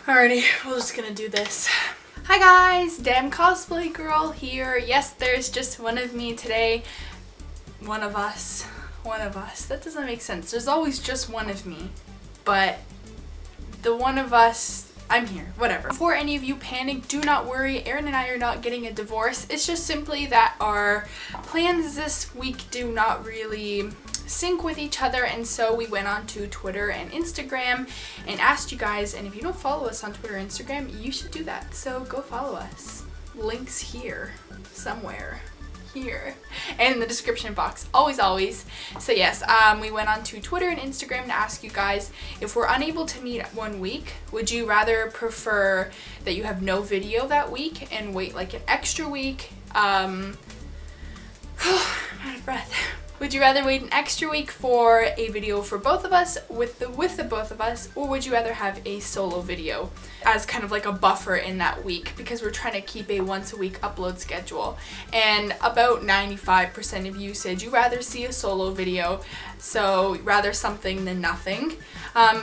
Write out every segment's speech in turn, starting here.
Alrighty, we're just gonna do this. Hi guys, damn cosplay girl here. Yes, there's just one of me today. One of us. That doesn't make sense. There's always just one of me. But the one of us, I'm here, whatever. Before any of you panic, do not worry. Erin and I are not getting a divorce. It's just simply that our plans this week do not really sync with each other, and so we went on to Twitter and Instagram and asked you guys, and if you don't follow us on Twitter and Instagram, you should do that. So go follow us. Links here, somewhere. Here and in the description box, always. So yes, we went on to Twitter and Instagram to ask you guys, if we're unable to meet 1 week, would you rather prefer that you have no video that week and wait like an extra week? I'm out of breath. Would you rather wait an extra week for a video for both of us with the both of us, or would you rather have a solo video as kind of like a buffer in that week, because we're trying to keep a once a week upload schedule? And about 95% of you said you rather see a solo video, so rather something than nothing.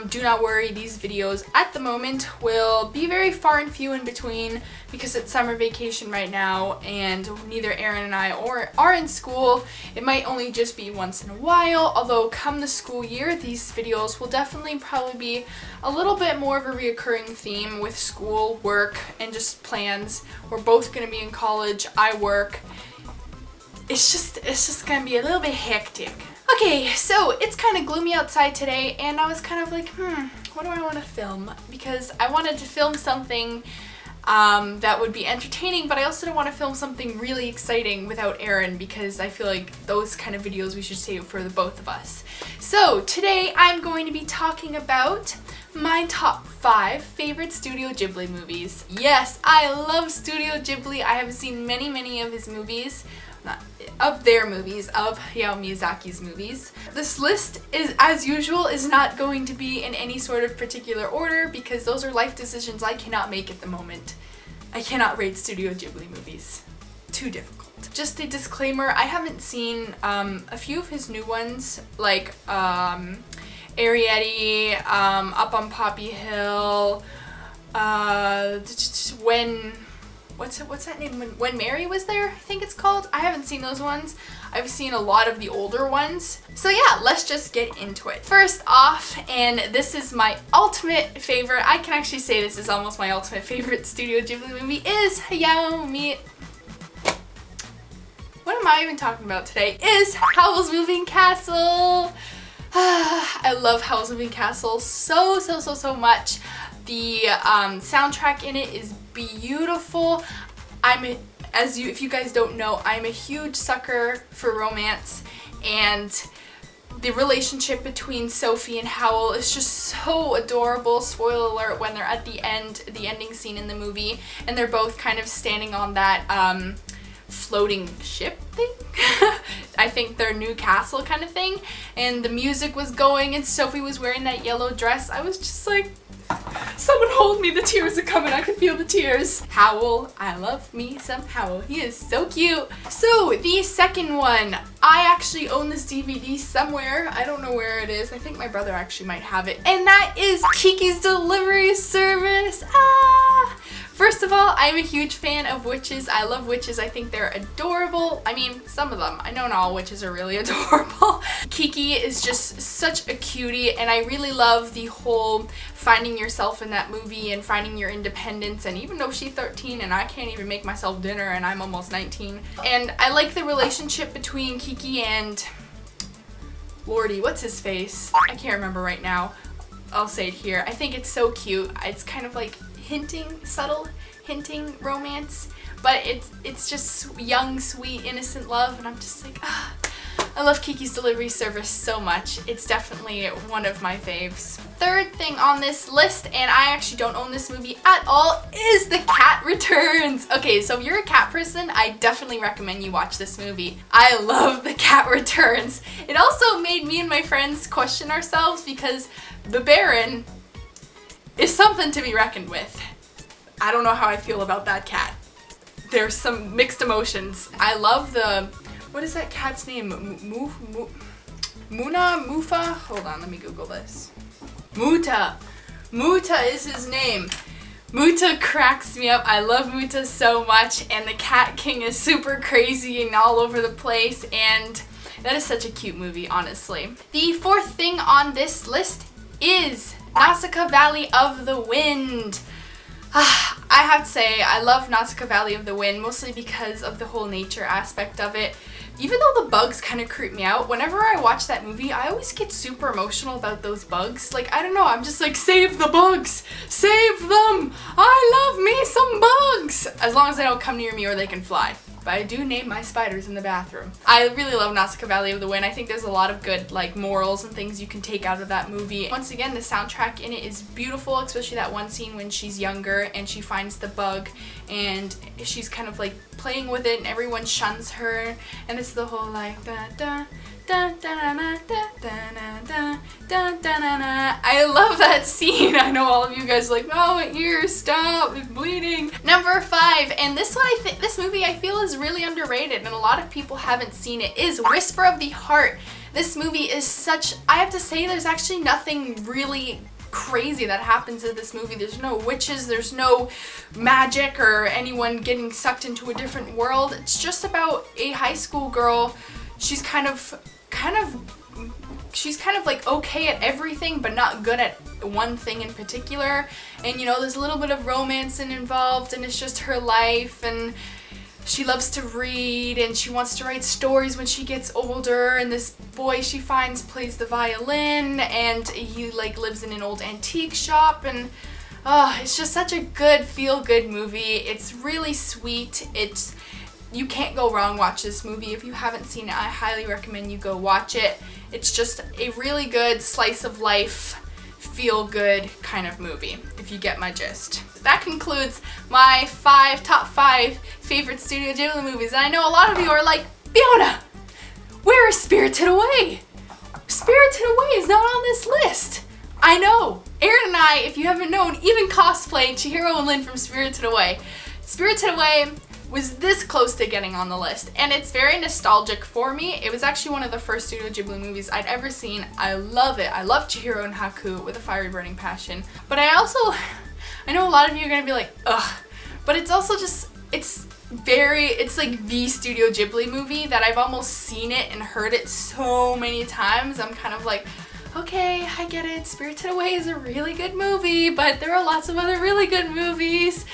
Do not worry, these videos at the moment will be very far and few in between because it's summer vacation right now and neither Erin and I are in school. It might only just be once in a while, although come the school year, these videos will definitely probably be a little bit more of a reoccurring theme with school, work, and just plans. We're both going to be in college, I work. It's just going to be a little bit hectic. Okay, so it's kind of gloomy outside today, and I was kind of like, what do I want to film? Because I wanted to film something that would be entertaining, but I also don't want to film something really exciting without Erin, because I feel like those kind of videos we should save for the both of us. So today I'm going to be talking about my top 5 favorite Studio Ghibli movies. Yes, I love Studio Ghibli. I have seen many of his movies. Of their movies, of Hayao Miyazaki's movies. This list is, as usual, is not going to be in any sort of particular order because those are life decisions I cannot make at the moment. I cannot rate Studio Ghibli movies. Too difficult. Just a disclaimer, I haven't seen a few of his new ones, like Arrietty, Up on Poppy Hill, what's that name? When Mary Was There, I think it's called. I haven't seen those ones. I've seen a lot of the older ones. So yeah, let's just get into it. First off, and this is my ultimate favorite, I can actually say this is almost my ultimate favorite Studio Ghibli movie, is Hayao Miyazaki. What am I even talking about today? Is Howl's Moving Castle. I love Howl's Moving Castle so much. The soundtrack in it is beautiful. If you guys don't know, I'm a huge sucker for romance, and the relationship between Sophie and Howl is just so adorable. Spoiler alert, when they're at the ending scene in the movie, and they're both kind of standing on that floating ship thing. I think their new castle kind of thing, and the music was going and Sophie was wearing that yellow dress. I was just like, someone hold me, the tears are coming, I can feel the tears. Howl, I love me some Howl, he is so cute. So the second one, I actually own this DVD somewhere, I don't know where it is, I think my brother actually might have it, and that is Kiki's Delivery Service. First of all, I'm a huge fan of witches. I love witches. I think they're adorable. I mean, some of them. I know not all witches are really adorable. Kiki is just such a cutie, and I really love the whole finding yourself in that movie and finding your independence. And even though she's 13 and I can't even make myself dinner and I'm almost 19. And I like the relationship between Kiki and Lordy, what's his face? I can't remember right now. I'll say it here. I think it's so cute. It's kind of like subtle hinting romance, but it's just young, sweet, innocent love, and I'm just like, I love Kiki's Delivery Service so much. It's definitely one of my faves. Third thing on this list, and I actually don't own this movie at all, is The Cat Returns. Okay, so if you're a cat person, I definitely recommend you watch this movie. I love The Cat Returns. It also made me and my friends question ourselves because the Baron is something to be reckoned with. I don't know how I feel about that cat. There's some mixed emotions. I love what is that cat's name? Mufa? Hold on, let me Google this. Muta is his name. Muta cracks me up. I love Muta so much, and the Cat King is super crazy and all over the place, and that is such a cute movie, honestly. The fourth thing on this list is Nausicaa Valley of the Wind. I have to say, I love Nausicaa Valley of the Wind, mostly because of the whole nature aspect of it. Even though the bugs kind of creep me out, whenever I watch that movie, I always get super emotional about those bugs. Like, I don't know, I'm just like, save the bugs! Save them! I love me some bugs! As long as they don't come near me or they can fly. But I do name my spiders in the bathroom. I really love Nausicaa Valley of the Wind. I think there's a lot of good, like, morals and things you can take out of that movie. Once again, the soundtrack in it is beautiful, especially that one scene when she's younger and she finds the bug and she's kind of like playing with it and everyone shuns her, and it's the whole like da da da da da da da da da da da. I love that scene. I know all of you guys are like, oh, my ears, stop, it's bleeding. Number 5, and this one this movie I feel is really underrated and a lot of people haven't seen it, is Whisper of the Heart. This movie is such, I have to say, there's actually nothing really crazy that happens in this movie. There's no witches, there's no magic or anyone getting sucked into a different world. It's just about a high school girl. She's kind of like okay at everything but not good at one thing in particular, and you know, there's a little bit of romance involved, and it's just her life, and she loves to read and she wants to write stories when she gets older, and this boy she finds plays the violin, and he like lives in an old antique shop, and it's just such a good feel-good movie. It's really sweet. You can't go wrong. Watch this movie. If you haven't seen it, I highly recommend you go watch it. It's just a really good slice of life, feel-good kind of movie, if you get my gist. That concludes my top 5 favorite Studio Ghibli movies. And I know a lot of you are like, Fiona, where is Spirited Away? Spirited Away is not on this list. I know. Erin and I, if you haven't known, even cosplayed Chihiro and Lynn from Spirited Away. Spirited Away was this close to getting on the list, and it's very nostalgic for me. It was actually one of the first Studio Ghibli movies I'd ever seen. I love it. I love Chihiro and Haku with a fiery burning passion. But I know a lot of you are gonna be like, ugh, but it's also just, it's like the Studio Ghibli movie that I've almost seen it and heard it so many times. I'm kind of like, okay, I get it. Spirited Away is a really good movie, but there are lots of other really good movies.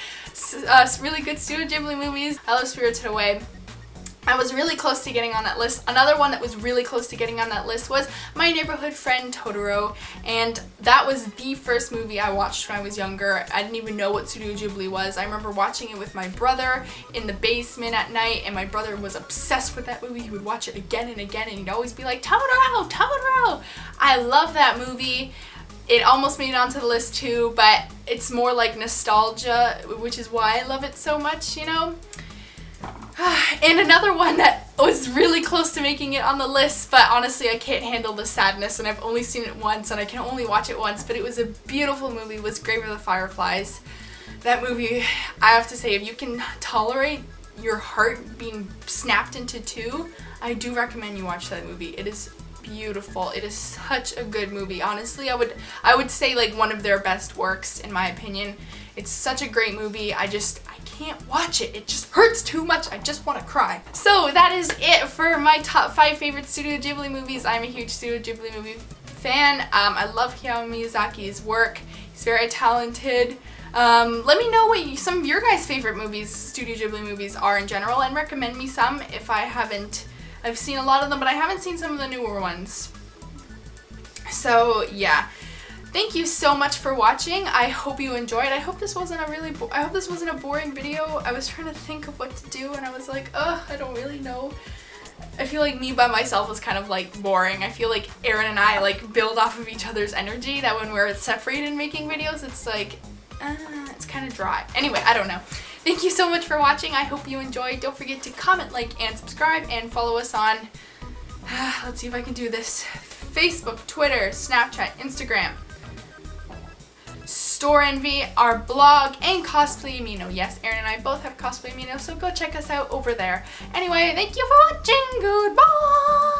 Really good Studio Ghibli movies. I love Spirited Away. I was really close to getting on that list. Another one that was really close to getting on that list was My Neighborhood Friend Totoro, and that was the first movie I watched when I was younger. I didn't even know what Studio Ghibli was. I remember watching it with my brother in the basement at night, and my brother was obsessed with that movie. He would watch it again and again, and he'd always be like, Totoro, Totoro! I love that movie. It almost made it onto the list too, but it's more like nostalgia, which is why I love it so much, you know? And another one that was really close to making it on the list, but honestly I can't handle the sadness, and I've only seen it once and I can only watch it once, but it was a beautiful movie, was Grave of the Fireflies. That movie, I have to say, if you can tolerate your heart being snapped into two, I do recommend you watch that movie. It is beautiful. It is such a good movie. Honestly, I would say like one of their best works in my opinion. It's such a great movie. I can't watch it. It just hurts too much. I just want to cry. So that is it for my top 5 favorite Studio Ghibli movies. I'm a huge Studio Ghibli movie fan. I love Hayao Miyazaki's work. He's very talented. Let me know what some of your guys' favorite movies, Studio Ghibli movies, are in general, and recommend me some if I haven't. I've seen a lot of them, but I haven't seen some of the newer ones. So yeah, thank you so much for watching. I hope you enjoyed. I hope this wasn't a boring video. I was trying to think of what to do, and I was like, I don't really know. I feel like me by myself is kind of like boring. I feel like Erin and I like build off of each other's energy, that when we're separated making videos, it's like, it's kind of dry. Anyway, I don't know. Thank you so much for watching. I hope you enjoyed. Don't forget to comment, like, and subscribe, and follow us on, let's see if I can do this, Facebook, Twitter, Snapchat, Instagram, Storenvy, our blog, and Cosplay Amino. Yes, Erin and I both have Cosplay Amino, so go check us out over there. Anyway, thank you for watching. Goodbye!